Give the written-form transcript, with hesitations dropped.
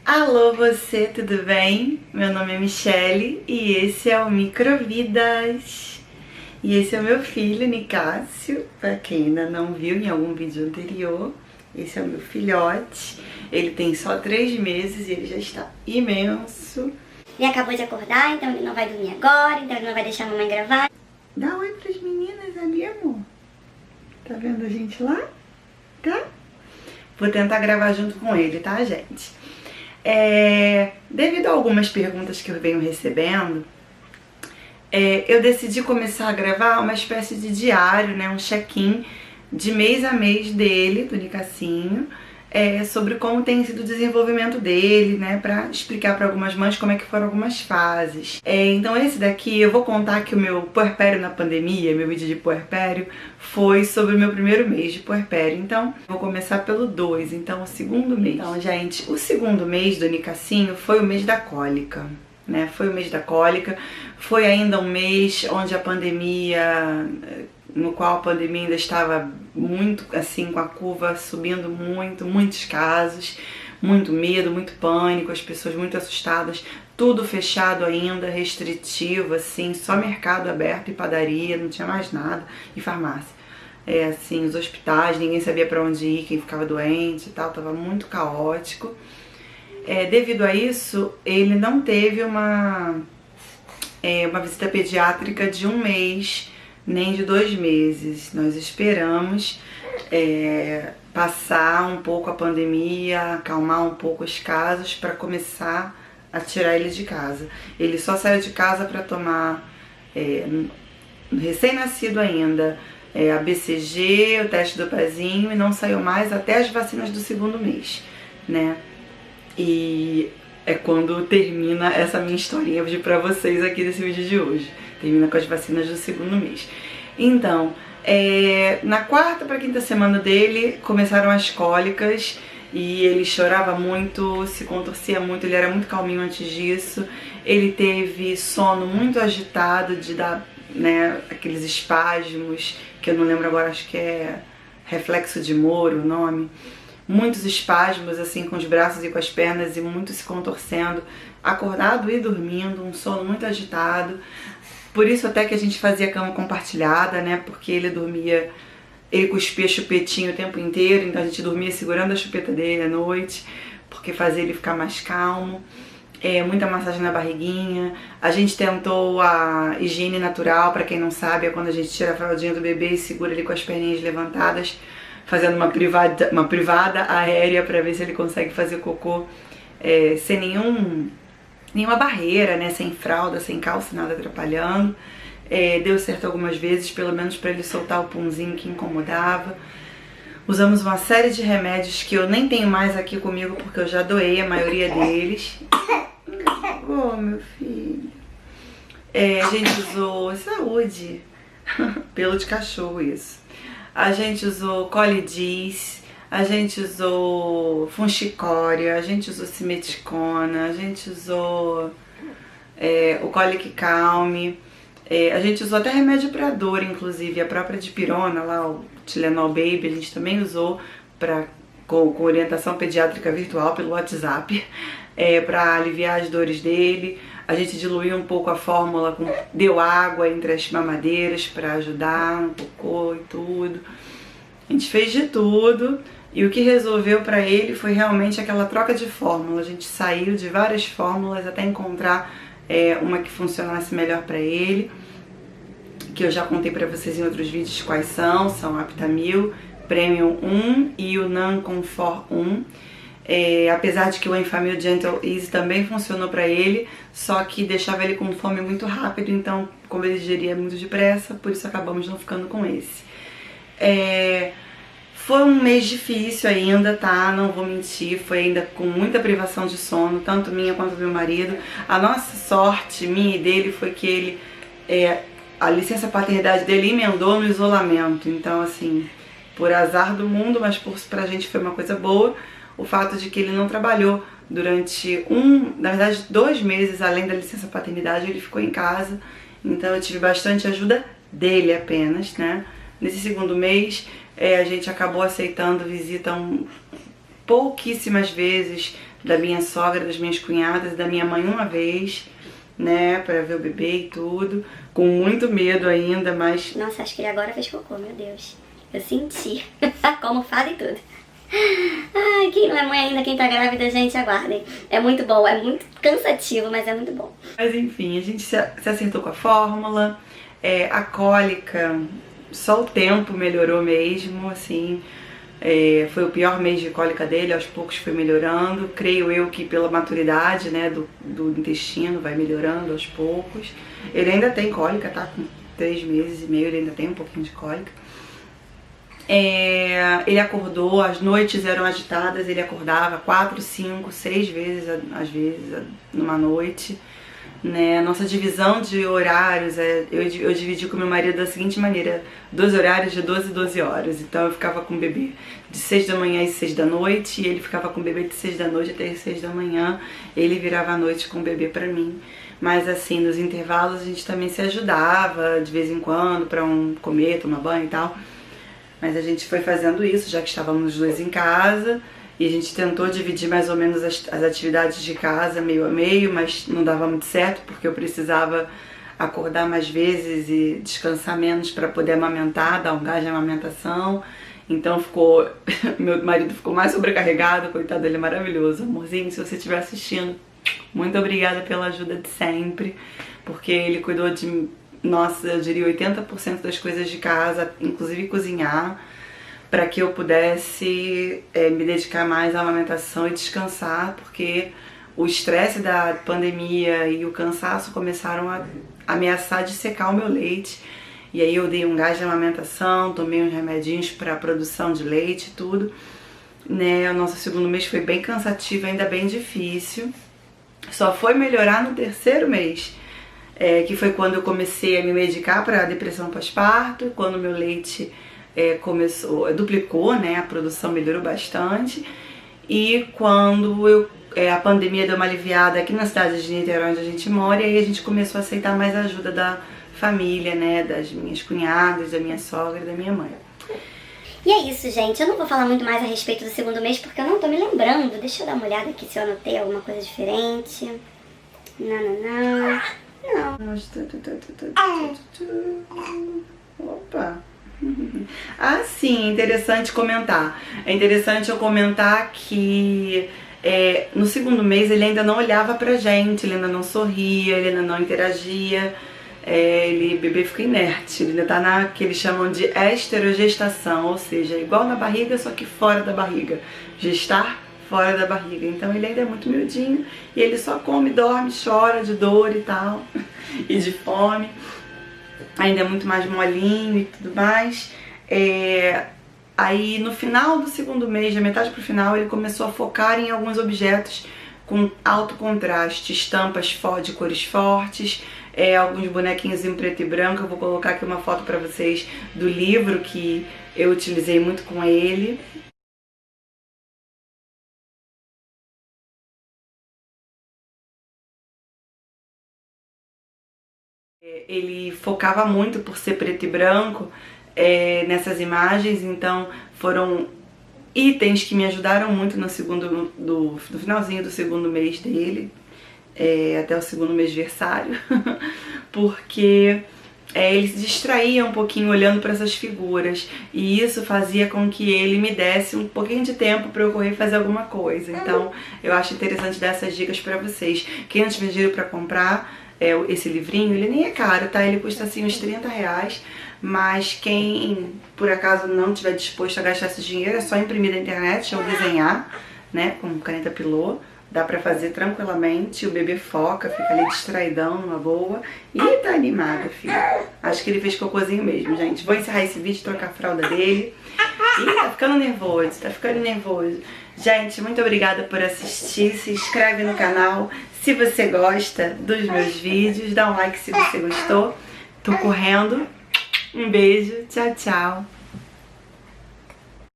Alô você, tudo bem? Meu nome é Michele e esse é o Microvidas. E esse é o meu filho, Nicásio, pra quem ainda não viu em algum vídeo anterior. Esse é o meu filhote, ele tem só 3 meses e ele já está imenso. Ele acabou de acordar, então ele não vai dormir agora, então ele não vai deixar a mamãe gravar. Dá oi pras meninas ali, amor. Tá vendo a gente lá? Tá? Vou tentar gravar junto com ele, tá, gente? Devido a algumas perguntas que eu venho recebendo, eu decidi começar a gravar uma espécie de diário, né, um check-in de mês a mês dele, do Nicacinho, sobre como tem sido o desenvolvimento dele, né, pra explicar para algumas mães como é que foram algumas fases. Então esse daqui, eu vou contar que o meu puerpério na pandemia, meu vídeo de puerpério, foi sobre o meu primeiro mês de puerpério. Então, vou começar pelo 2, então o segundo mês. Então, gente, o segundo mês do Nicacinho foi o mês da cólica, né, foi o mês da cólica, foi ainda um mês onde a pandemia... no qual a pandemia ainda estava muito assim, com a curva subindo muitos casos, muito medo, muito pânico, as pessoas muito assustadas, tudo fechado ainda, restritivo, assim, só mercado aberto e padaria, não tinha mais nada, e farmácia. Assim, os hospitais, ninguém sabia para onde ir, quem ficava doente e tal, tava muito caótico. Devido a isso, ele não teve uma visita pediátrica de 1 mês, nem de 2 meses. Nós esperamos passar um pouco a pandemia, acalmar um pouco os casos para começar a tirar ele de casa. Ele só saiu de casa para tomar, recém-nascido ainda, a BCG, o teste do pezinho, e não saiu mais até as vacinas do segundo mês, né? E é quando termina essa minha historinha para vocês aqui desse vídeo de hoje. Termina com as vacinas do segundo mês. Então, na 4ª para 5ª semana dele, começaram as cólicas e ele chorava muito, se contorcia muito, ele era muito calminho antes disso. Ele teve sono muito agitado, de dar, né, aqueles espasmos, que eu não lembro agora, acho que é reflexo de Moro o nome. Muitos espasmos, assim, com os braços e com as pernas, e muito se contorcendo, acordado e dormindo, um sono muito agitado. Por isso até que a gente fazia cama compartilhada, né, porque ele dormia, ele cuspia chupetinho o tempo inteiro, então a gente dormia segurando a chupeta dele à noite, porque fazia ele ficar mais calmo. Muita massagem na barriguinha. A gente tentou a higiene natural, pra quem não sabe, é quando a gente tira a fraldinha do bebê e segura ele com as perninhas levantadas, fazendo uma privada aérea pra ver se ele consegue fazer cocô sem nenhuma barreira, né, sem fralda, sem calça, nada atrapalhando. Deu certo algumas vezes, pelo menos pra ele soltar o punzinho que incomodava. Usamos uma série de remédios que eu nem tenho mais aqui comigo porque eu já doei a maioria deles. Oh, meu filho. A gente usou saúde, pelo de cachorro isso. A gente usou Colidis, a gente usou Funchicória, a gente usou Simeticona, a gente usou o Colic Calme, a gente usou até remédio para dor, inclusive, a própria dipirona lá, o Tylenol Baby, a gente também usou com orientação pediátrica virtual pelo WhatsApp, para aliviar as dores dele. A gente diluiu um pouco a fórmula, deu água entre as mamadeiras para ajudar um cocô e tudo. A gente fez de tudo e o que resolveu para ele foi realmente aquela troca de fórmula. A gente saiu de várias fórmulas até encontrar uma que funcionasse melhor para ele, que eu já contei para vocês em outros vídeos quais são a Aptamil Premium 1 e o Nan Comfort 1. Apesar de que o Enfamil Gentle Easy também funcionou para ele, só que deixava ele com fome muito rápido, então como ele digeria muito depressa, por isso acabamos não ficando com esse. Foi um mês difícil ainda, tá? Não vou mentir, foi ainda com muita privação de sono, tanto minha quanto do meu marido. A nossa sorte, minha e dele, foi que ele, a licença paternidade dele emendou no isolamento, então assim, por azar do mundo, mas pra gente foi uma coisa boa, o fato de que ele não trabalhou durante na verdade 2 meses, além da licença paternidade, ele ficou em casa, então eu tive bastante ajuda dele apenas, né? Nesse segundo mês, a gente acabou aceitando visita pouquíssimas vezes da minha sogra, das minhas cunhadas e da minha mãe uma vez, né, pra ver o bebê e tudo, com muito medo ainda, mas... Nossa, acho que ele agora fez cocô, meu Deus. Eu senti, como fala e tudo. Ai, quem não é mãe ainda, quem tá grávida, gente, aguardem. É muito bom, é muito cansativo, mas é muito bom. Mas enfim, a gente se acertou com a fórmula, a cólica, só o tempo melhorou mesmo, assim... foi o pior mês de cólica dele, aos poucos foi melhorando. Creio eu que pela maturidade, né, do intestino vai melhorando aos poucos. Ele ainda tem cólica, tá? Com 3 meses e meio ele ainda tem um pouquinho de cólica. Ele acordou, as noites eram agitadas, ele acordava 4, 5, 6 vezes, às vezes, numa noite. Né? Nossa divisão de horários, eu dividi com meu marido da seguinte maneira: 12 horários de 12 12 horas. Então eu ficava com o bebê de 6 da manhã às 6 da noite, e ele ficava com o bebê de 6 da noite até as 6 da manhã. Ele virava a noite com o bebê pra mim. Mas assim, nos intervalos a gente também se ajudava de vez em quando pra comer, tomar banho e tal. Mas a gente foi fazendo isso, já que estávamos os dois em casa. E a gente tentou dividir mais ou menos as atividades de casa, meio a meio, mas não dava muito certo, porque eu precisava acordar mais vezes e descansar menos para poder amamentar, dar um gás de amamentação. Então meu marido ficou mais sobrecarregado, coitado, ele é maravilhoso. Amorzinho, se você estiver assistindo, muito obrigada pela ajuda de sempre, porque ele cuidou de, nossa, eu diria 80% das coisas de casa, inclusive cozinhar, para que eu pudesse me dedicar mais à amamentação e descansar, porque o estresse da pandemia e o cansaço começaram a ameaçar de secar o meu leite. E aí eu dei um gás de amamentação, tomei uns remedinhos para a produção de leite e tudo. Né? O nosso segundo mês foi bem cansativo, ainda bem difícil. Só foi melhorar no 3º mês, que foi quando eu comecei a me medicar para a depressão pós-parto, quando meu leite... duplicou, né, a produção melhorou bastante. E quando a pandemia deu uma aliviada aqui na cidade de Niterói, onde a gente mora, e aí a gente começou a aceitar mais a ajuda da família, né, das minhas cunhadas, da minha sogra e da minha mãe. E é isso, gente. Eu não vou falar muito mais a respeito do segundo mês, porque eu não tô me lembrando. Deixa eu dar uma olhada aqui se eu anotei alguma coisa diferente. Não. Opa! Ah, sim, interessante comentar. É interessante eu comentar que no segundo mês ele ainda não olhava pra gente, ele ainda não sorria, ele ainda não interagia, o bebê fica inerte, ele ainda tá na que eles chamam de esterogestação, ou seja, igual na barriga, só que fora da barriga. Gestar fora da barriga. Então ele ainda é muito miudinho e ele só come, dorme, chora de dor e tal, e de fome. Ainda é muito mais molinho e tudo mais. Aí no final do segundo mês, da metade pro final, ele começou a focar em alguns objetos com alto contraste, estampas de cores fortes, alguns bonequinhos em preto e branco. Eu vou colocar aqui uma foto pra vocês do livro que eu utilizei muito com ele. Ele focava muito por ser preto e branco nessas imagens, então foram itens que me ajudaram muito no finalzinho do segundo mês dele, até o segundo mês de versário, porque ele se distraía um pouquinho olhando para essas figuras, e isso fazia com que ele me desse um pouquinho de tempo para eu correr e fazer alguma coisa. Então eu acho interessante dar essas dicas para vocês. Quem não tiver dinheiro para comprar esse livrinho, ele nem é caro, tá? Ele custa assim uns R$30, mas quem por acaso não tiver disposto a gastar esse dinheiro, é só imprimir da internet ou desenhar, né, com caneta pilô. Dá pra fazer tranquilamente, o bebê foca, fica ali distraidão, numa boa. E tá animado, filho. Acho que ele fez cocôzinho mesmo, gente. Vou encerrar esse vídeo, trocar a fralda dele. Ih, tá ficando nervoso, Gente, muito obrigada por assistir. Se inscreve no canal se você gosta dos meus vídeos. Dá um like se você gostou. Tô correndo. Um beijo, tchau, tchau.